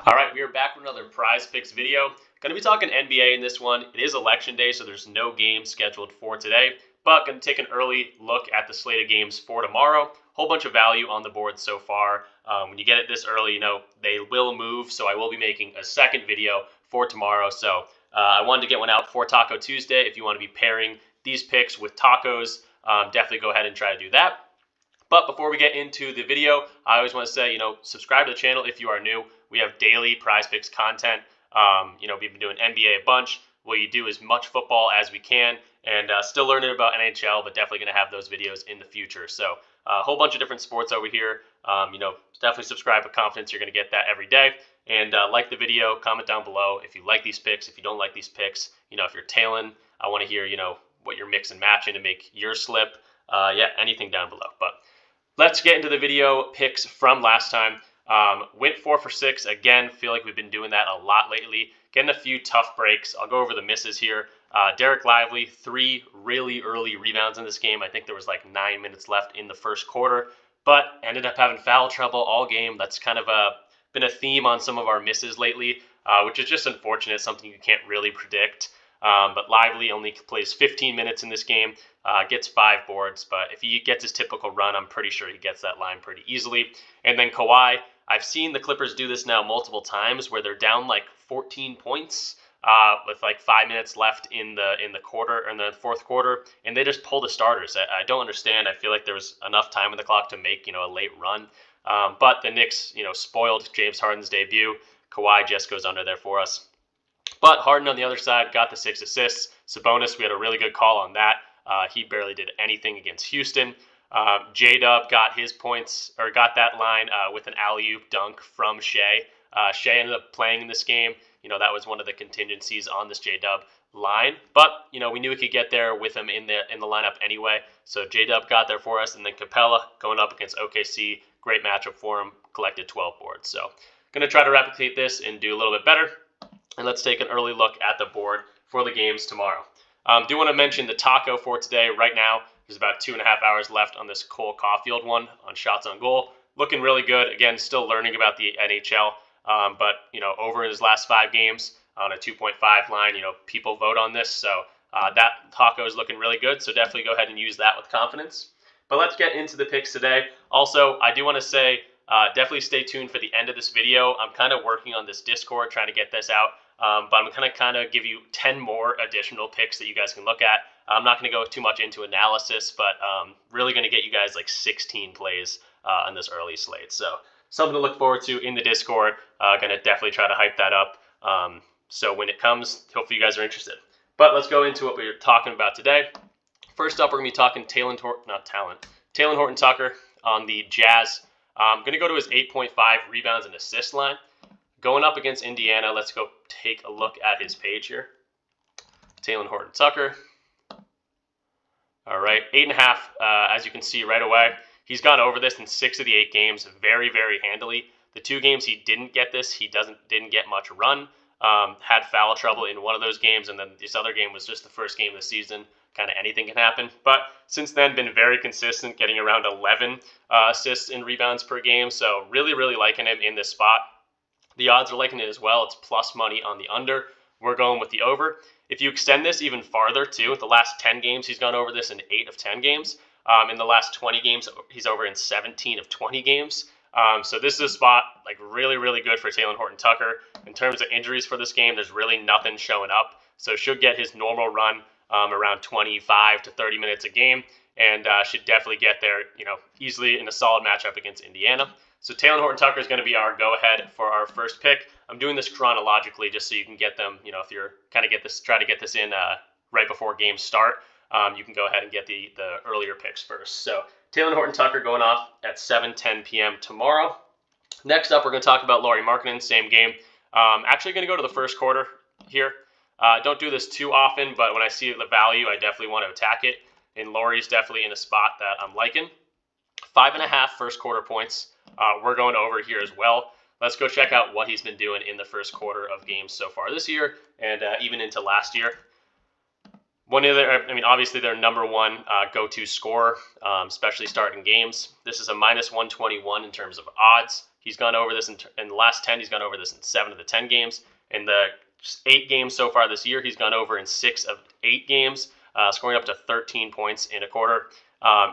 All right, we are back with another Prize Picks video. Going to be talking NBA in this one. It is election day, so there's no game scheduled for today, but going to take an early look at the slate of games for tomorrow. Whole bunch of value on the board so far. When you get it this early, you know, they will move, so I will be making a second video for tomorrow. So I wanted to get one out for Taco Tuesday. If you want to be pairing these picks with tacos, definitely go ahead and try to do that. But before we get into the video, I always want to say, subscribe to the channel if you are new. We have daily PrizePicks content. We've been doing NBA a bunch. What you do is much football as we can, and still learning about NHL, but definitely going to have those videos in the future. So a whole bunch of different sports over here. Definitely subscribe with confidence. You're going to get that every day. And like the video, comment down below if you like these picks, if you don't like these picks. If you're tailing, I want to hear, what you're mix and matching to make your slip. Anything down below. But let's get into the video picks from last time. Went 4 for 6. Again, feel like we've been doing that a lot lately. Getting a few tough breaks. I'll go over the misses here. Derek Lively, 3 really early rebounds in this game. I think there was like 9 minutes left in the first quarter, but ended up having foul trouble all game. That's kind of been a theme on some of our misses lately, which is just unfortunate, something you can't really predict. But Lively only plays 15 minutes in this game, gets 5 boards. But if he gets his typical run, I'm pretty sure he gets that line pretty easily. And then Kawhi, I've seen the Clippers do this now multiple times where they're down like 14 points with like 5 minutes left in the quarter, or in the fourth quarter, and they just pull the starters. I don't understand. I feel like there was enough time on the clock to make a late run. But the Knicks spoiled James Harden's debut. Kawhi just goes under there for us. But Harden on the other side got the 6 assists. Sabonis, we had a really good call on that. He barely did anything against Houston. J-Dub got his points, or got that line with an alley-oop dunk from Shea. Shea ended up playing in this game. That was one of the contingencies on this J-Dub line. But, we knew we could get there with him in the lineup anyway. So J-Dub got there for us. And then Capella going up against OKC. Great matchup for him. Collected 12 boards. So going to try to replicate this and do a little bit better. And let's take an early look at the board for the games tomorrow. Do want to mention the taco for today. Right now, there's about 2.5 hours left on this Cole Caulfield one on shots on goal. Looking really good. Again, still learning about the NHL. But over his last 5 games on a 2.5 line, people vote on this. So that taco is looking really good. So definitely go ahead and use that with confidence. But let's get into the picks today. Also, I do want to say, definitely stay tuned for the end of this video. I'm kind of working on this Discord, trying to get this out. But I'm going to kind of give you 10 more additional picks that you guys can look at. I'm not going to go too much into analysis, but really going to get you guys like 16 plays on this early slate. So something to look forward to in the Discord. Going to definitely try to hype that up. So when it comes, hopefully you guys are interested. But let's go into what we're talking about today. First up, we're going to be talking Talen Horton-Tucker on the Jazz. I'm going to go to his 8.5 rebounds and assist line. Going up against Indiana, let's go take a look at his page here. Talen Horton-Tucker. All right, 8.5, as you can see right away. He's gone over this in 6 of the 8 games very, very handily. The 2 games he didn't get this, he didn't get much run. Had foul trouble in one of those games, and then this other game was just the first game of the season. Kind of anything can happen. But since then, been very consistent, getting around 11 assists and rebounds per game. So really, really liking him in this spot. The odds are liking it as well. It's plus money on the under. We're going with the over. If you extend this even farther, too, the last 10 games, he's gone over this in 8 of 10 games. In the last 20 games, he's over in 17 of 20 games. So this is a spot like really, really good for Talen Horton-Tucker. In terms of injuries for this game, there's really nothing showing up. So should get his normal run around 25 to 30 minutes a game, and should definitely get there, easily in a solid matchup against Indiana. So Talen Horton-Tucker is going to be our go-ahead for our first pick. I'm doing this chronologically just so you can get them, if you're try to get this in right before games start, you can go ahead and get the earlier picks first. So Talen Horton-Tucker going off at 7:10 p.m. tomorrow. Next up, we're going to talk about Lauri Markkanen, same game. Actually going to go to the first quarter here. Don't do this too often, but when I see the value, I definitely want to attack it. And Lauri's definitely in a spot that I'm liking. 5.5 first quarter points. We're going over here as well. Let's go check out what he's been doing in the first quarter of games so far this year, and even into last year. Obviously their number one go-to scorer, especially starting games. This is a -121 in terms of odds. He's gone over this in the last 10. He's gone over this in 7 of the 10 games. In the 8 games so far this year, he's gone over in 6 of 8 games, scoring up to 13 points in a quarter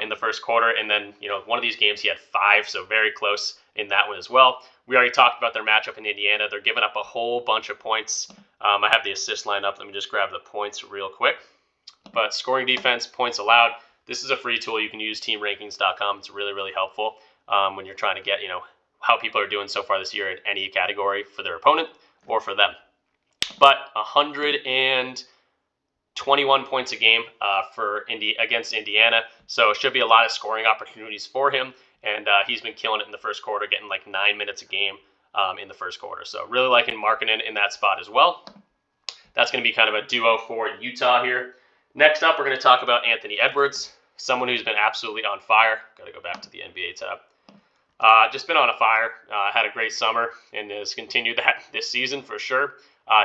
in the first quarter. And then, one of these games he had 5, so very close in that one as well. We already talked about their matchup in Indiana. They're giving up a whole bunch of points. I have the assist line up. Let me just grab the points real quick. But scoring defense, points allowed. This is a free tool you can use, teamrankings.com. It's really, really helpful when you're trying to get, how people are doing so far this year in any category for their opponent or for them. But 121 points a game against Indiana. So it should be a lot of scoring opportunities for him. And he's been killing it in the first quarter, getting like 9 minutes a game in the first quarter. So really liking Markkanen in that spot as well. That's going to be kind of a duo for Utah here. Next up, we're going to talk about Anthony Edwards, someone who's been absolutely on fire. Got to go back to the NBA tab. Just been on a fire. Had a great summer and has continued that this season for sure.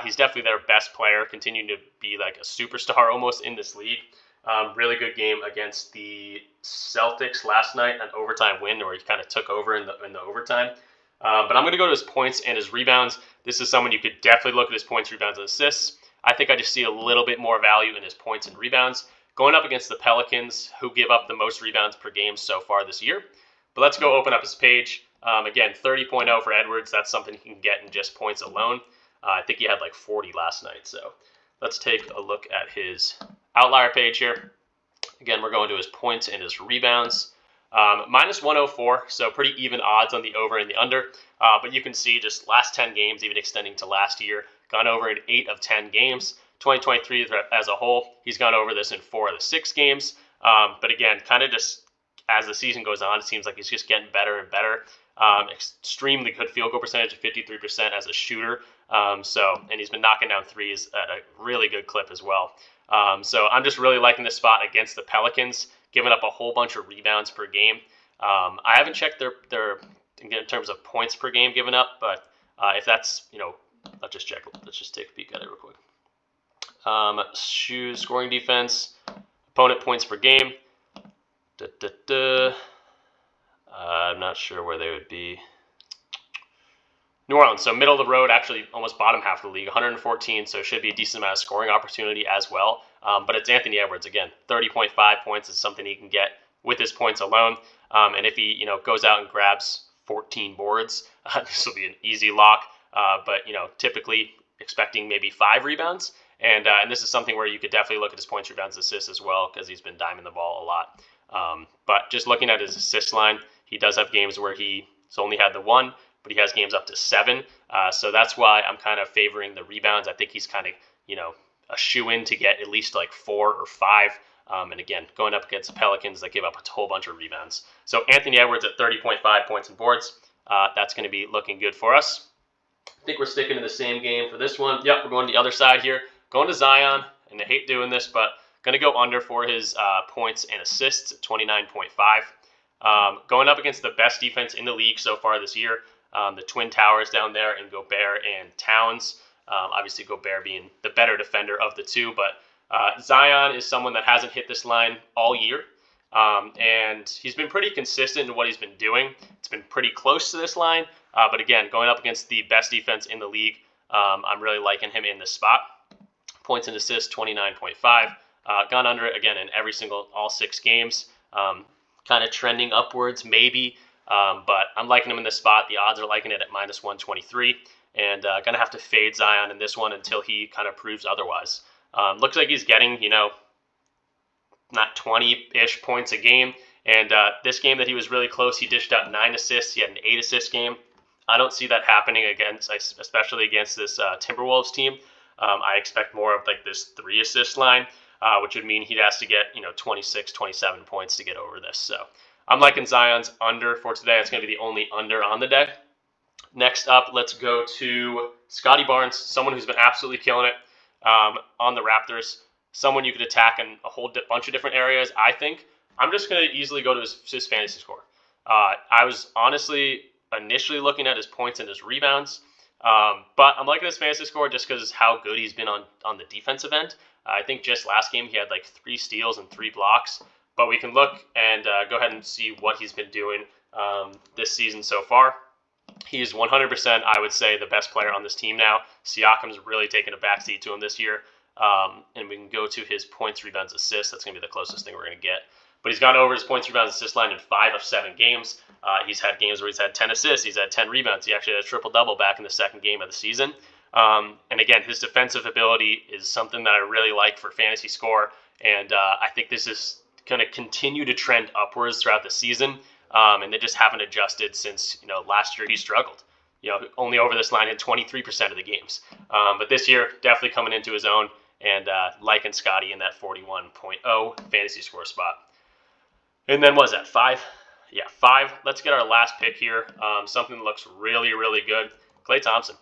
He's definitely their best player, continuing to be like a superstar almost in this league. Really good game against the Celtics last night, an overtime win where he kind of took over in the overtime. But I'm going to go to his points and his rebounds. This is someone you could definitely look at his points, rebounds, and assists. I think I just see a little bit more value in his points and rebounds. Going up against the Pelicans, who give up the most rebounds per game so far this year. But let's go open up his page. Again, 30.0 for Edwards. That's something he can get in just points alone. I think he had like 40 last night. So let's take a look at his outlier page here. Again, we're going to his points and his rebounds. Minus 104, so pretty even odds on the over and the under. But you can see just last 10 games, even extending to last year, gone over in 8 of 10 games. 2023 as a whole, he's gone over this in 4 of the 6 games. But again, kind of just as the season goes on, it seems like he's just getting better and better. Extremely good field goal percentage of 53% as a shooter. And he's been knocking down threes at a really good clip as well. So I'm just really liking this spot against the Pelicans, giving up a whole bunch of rebounds per game. I haven't checked their in terms of points per game given up, but if that's, let's just check. Let's just take a peek at it real quick. Scoring defense, opponent points per game. I'm not sure where they would be. New Orleans, so middle of the road, actually almost bottom half of the league, 114, so it should be a decent amount of scoring opportunity as well. But it's Anthony Edwards, again, 30.5 points is something he can get with his points alone. And if he, goes out and grabs 14 boards, this will be an easy lock. But, typically expecting maybe 5 rebounds. And this is something where you could definitely look at his points, rebounds, assists as well, because he's been diming the ball a lot. But just looking at his assist line, he does have games where he's only had the 1, but he has games up to 7. So that's why I'm kind of favoring the rebounds. I think he's kind of, a shoe-in to get at least like 4 or 5. And again, going up against the Pelicans that give up a whole bunch of rebounds. So Anthony Edwards at 30.5 points and boards. That's going to be looking good for us. I think we're sticking to the same game for this one. Yep, we're going to the other side here. Going to Zion, and I hate doing this, but going to go under for his points and assists at 29.5. Going up against the best defense in the league so far this year, the Twin Towers down there in Gobert and Towns. Obviously, Gobert being the better defender of the two, but Zion is someone that hasn't hit this line all year, and he's been pretty consistent in what he's been doing. It's been pretty close to this line, but again, going up against the best defense in the league, I'm really liking him in this spot. Points and assists, 29.5. Gone under it again in all 6 games. Kind of trending upwards maybe, but I'm liking him in this spot. The odds are liking it at minus 123, and gonna have to fade Zion in this one until he kind of proves otherwise. Looks like he's getting, not 20-ish points a game, and this game that he was really close, he dished out 9 assists. He had an 8-assist game. I don't see that happening especially against this Timberwolves team. I expect more of like this 3-assist line, which would mean he has to get, 26, 27 points to get over this. So I'm liking Zion's under for today. It's going to be the only under on the day. Next up, let's go to Scotty Barnes, someone who's been absolutely killing it on the Raptors, someone you could attack in a whole bunch of different areas, I think. I'm just going to easily go to his fantasy score. I was honestly initially looking at his points and his rebounds, but I'm liking his fantasy score just because how good he's been on the defensive end. I think just last game he had like 3 steals and 3 blocks, but we can look and go ahead and see what he's been doing this season so far. He's 100%, I would say, the best player on this team now. Siakam's really taken a backseat to him this year. And we can go to his points, rebounds, assists. That's going to be the closest thing we're going to get. But he's gone over his points, rebounds, assist line in 5 of 7 games. He's had games where he's had 10 assists. He's had 10 rebounds. He actually had a triple-double back in the second game of the season. And again, his defensive ability is something that I really like for fantasy score. And I think this is going to continue to trend upwards throughout the season. And they just haven't adjusted since, last year he struggled. Only over this line in 23% of the games. But this year, definitely coming into his own and liking Scotty in that 41.0 fantasy score spot. And then what is that, 5? Yeah, 5. Let's get our last pick here. Something that looks really, really good. Klay Thompson,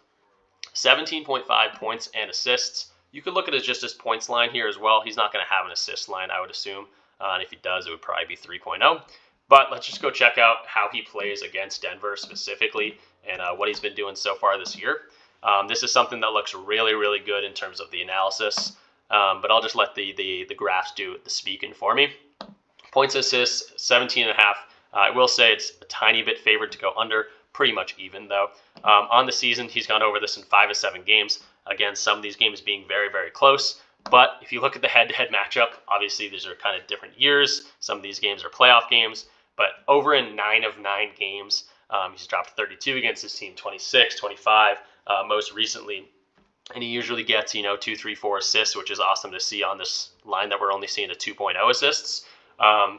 17.5 points and assists. You could look at it as just his points line here as well. He's not going to have an assist line, I would assume. And if he does, it would probably be 3.0. But let's just go check out how he plays against Denver specifically and what he's been doing so far this year. This is something that looks really, really good in terms of the analysis. But I'll just let the graphs do the speaking for me. Points assists, 17.5. I will say it's a tiny bit favored to go under, pretty much even though. On the season, he's gone over this in 5 of 7 games. Again, some of these games being very, very close. But if you look at the head-to-head matchup, obviously these are kind of different years. Some of these games are playoff games. But over in 9 of 9 games, he's dropped 32 against his team, 26, 25 most recently. And he usually gets, 2, 3, 4 assists, which is awesome to see on this line that we're only seeing a 2.0 assists.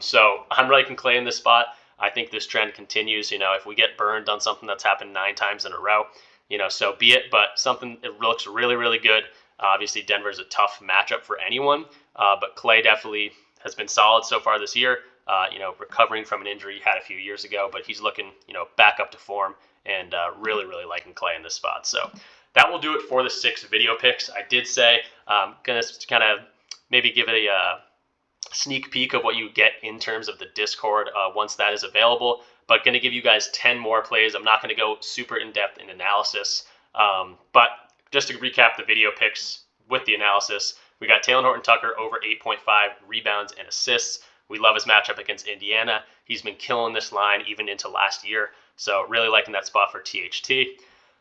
So I'm liking Klay in this spot. I think this trend continues. If we get burned on something that's happened 9 times in a row, so be it. But something, it looks really, really good. Obviously, Denver's a tough matchup for anyone. But Klay definitely has been solid so far this year. Recovering from an injury he had a few years ago, but he's looking, back up to form and really, really liking Klay in this spot. So that will do it for the 6 video picks. I did say I'm going to kind of maybe give it a sneak peek of what you get in terms of the Discord once that is available, but going to give you guys 10 more plays. I'm not going to go super in-depth in analysis, but just to recap the video picks with the analysis, we got Talen Horton-Tucker over 8.5 rebounds and assists. We love his matchup against Indiana. He's been killing this line even into last year. So really liking that spot for THT.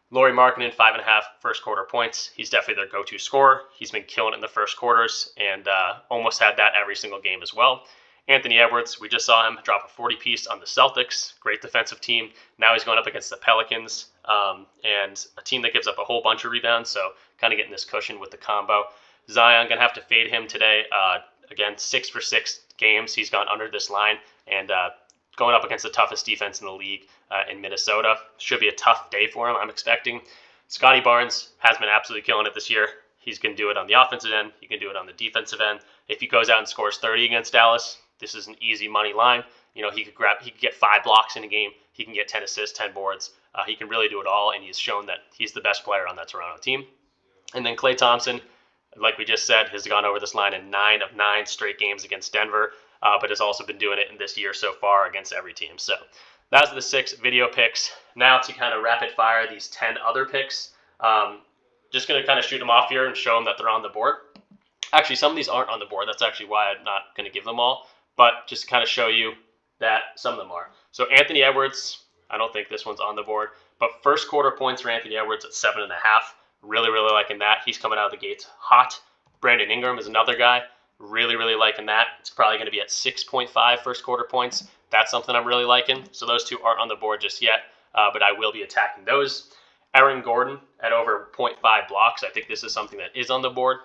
Lauri Markkanen, 5.5 first quarter points. He's definitely their go-to scorer. He's been killing it in the first quarters and almost had that every single game as well. Anthony Edwards, we just saw him drop a 40-piece on the Celtics. Great defensive team. Now he's going up against the Pelicans and a team that gives up a whole bunch of rebounds. So kind of getting this cushion with the combo. Zion, going to have to fade him today. Again, 6 for 6 games. He's gone under this line and going up against the toughest defense in the league in Minnesota. Should be a tough day for him, I'm expecting. Scotty Barnes has been absolutely killing it this year. He's going to do it on the offensive end. He can do it on the defensive end. If he goes out and scores 30 against Dallas, this is an easy money line. He could get 5 blocks in a game. He can get 10 assists, 10 boards. He can really do it all, and he's shown that he's the best player on that Toronto team. And then Klay Thompson, like we just said, has gone over this line in 9 of 9 straight games against Denver, but has also been doing it in this year so far against every team. So that's the 6 video picks. Now to kind of rapid fire these 10 other picks. Just going to kind of shoot them off here and show them that they're on the board. Actually, some of these aren't on the board. That's actually why I'm not going to give them all, but just to kind of show you that some of them are. So Anthony Edwards, I don't think this one's on the board, but first quarter points for Anthony Edwards at 7.5. Really, really liking that. He's coming out of the gates hot. Brandon Ingram is another guy. Really, really liking that. It's probably going to be at 6.5 first quarter points. That's something I'm really liking. So those 2 aren't on the board just yet, but I will be attacking those. Aaron Gordon at over 0.5 blocks. I think this is something that is on the board.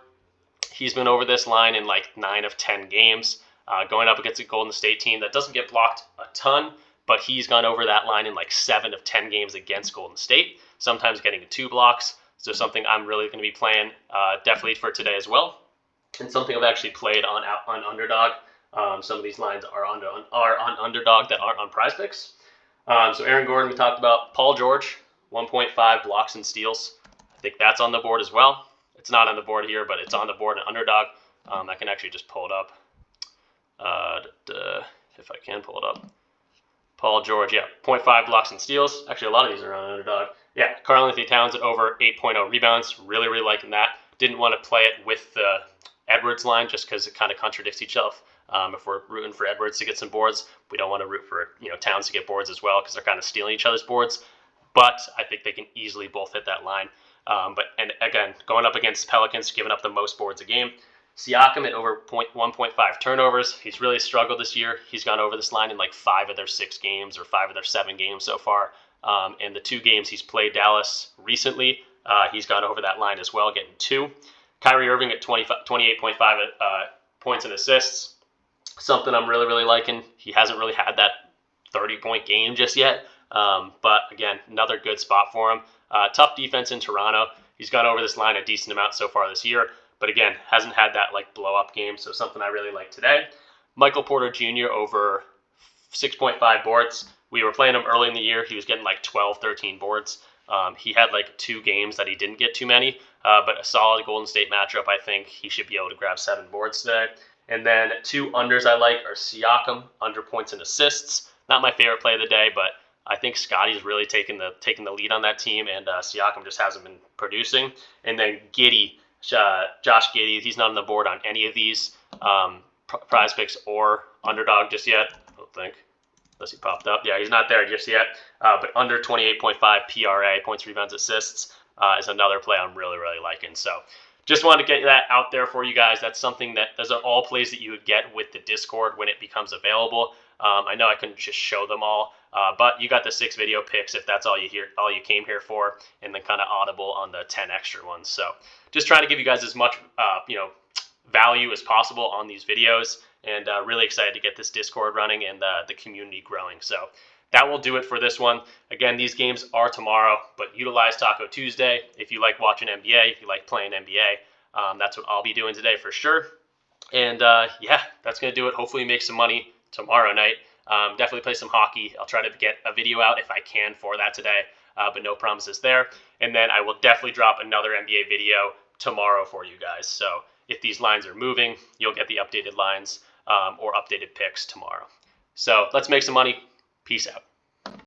He's been over this line in like 9 of 10 games, going up against a Golden State team that doesn't get blocked a ton, but he's gone over that line in like 7 of 10 games against Golden State, sometimes getting 2 blocks. So something I'm really going to be playing definitely for today as well. And something I've actually played on Underdog. Some of these lines are on Underdog that aren't on PrizePicks. So Aaron Gordon we talked about. Paul George, 1.5 blocks and steals. I think that's on the board as well. It's not on the board here, but it's on the board in Underdog. I can actually just pull it up. If I can pull it up. Paul George, yeah, 0.5 blocks and steals. Actually, a lot of these are on Underdog. Yeah, Karl-Anthony Towns at over 8.0 rebounds. Really, really liking that. Didn't want to play it with the Edwards line just because it kind of contradicts itself. If we're rooting for Edwards to get some boards, we don't want to root for Towns to get boards as well because they're kind of stealing each other's boards. but I think they can easily both hit that line. And again, going up against Pelicans, giving up the most boards a game. Siakam at over 1.5 turnovers. He's really struggled this year. He's gone over this line in like 5 of their 6 games or 5 of their 7 games so far. And the 2 games he's played Dallas recently, he's gone over that line as well, getting 2. Kyrie Irving at 28.5 points and assists. Something I'm really, really liking. He hasn't really had that 30-point game just yet. But again, another good spot for him. Tough defense in Toronto. He's gone over this line a decent amount so far this year. But again, hasn't had that like blow up game. So something I really like today. Michael Porter Jr. over 6.5 boards. We were playing him early in the year. He was getting like 12, 13 boards. He had like 2 games that he didn't get too many, but a solid Golden State matchup. I think he should be able to grab 7 boards today. And then 2 unders I like are Siakam, under points and assists. Not my favorite play of the day, but I think Scotty's really taking the lead on that team, and Siakam just hasn't been producing. And then Giddey, Josh Giddey, he's not on the board on any of these PrizePicks or Underdog just yet. I don't think. Unless he popped up. Yeah, he's not there just yet. But under 28.5 PRA, points, rebounds, assists, is another play I'm really, really liking. So just wanted to get that out there for you guys. That's something those are all plays that you would get with the Discord when it becomes available. I know I couldn't just show them all, but you got the 6 video picks if that's all you came here for, and then kind of audible on the 10 extra ones. So just trying to give you guys as much value as possible on these videos, and really excited to get this Discord running and the community growing. So that will do it for this one. Again, these games are tomorrow, but utilize Taco Tuesday if you like watching NBA, if you like playing NBA. That's what I'll be doing today for sure. And yeah, that's going to do it. Hopefully make some money tomorrow night. Definitely play some hockey. I'll try to get a video out if I can for that today, but no promises there. And then I will definitely drop another NBA video tomorrow for you guys. So if these lines are moving, you'll get the updated lines or updated picks tomorrow. So let's make some money. Peace out.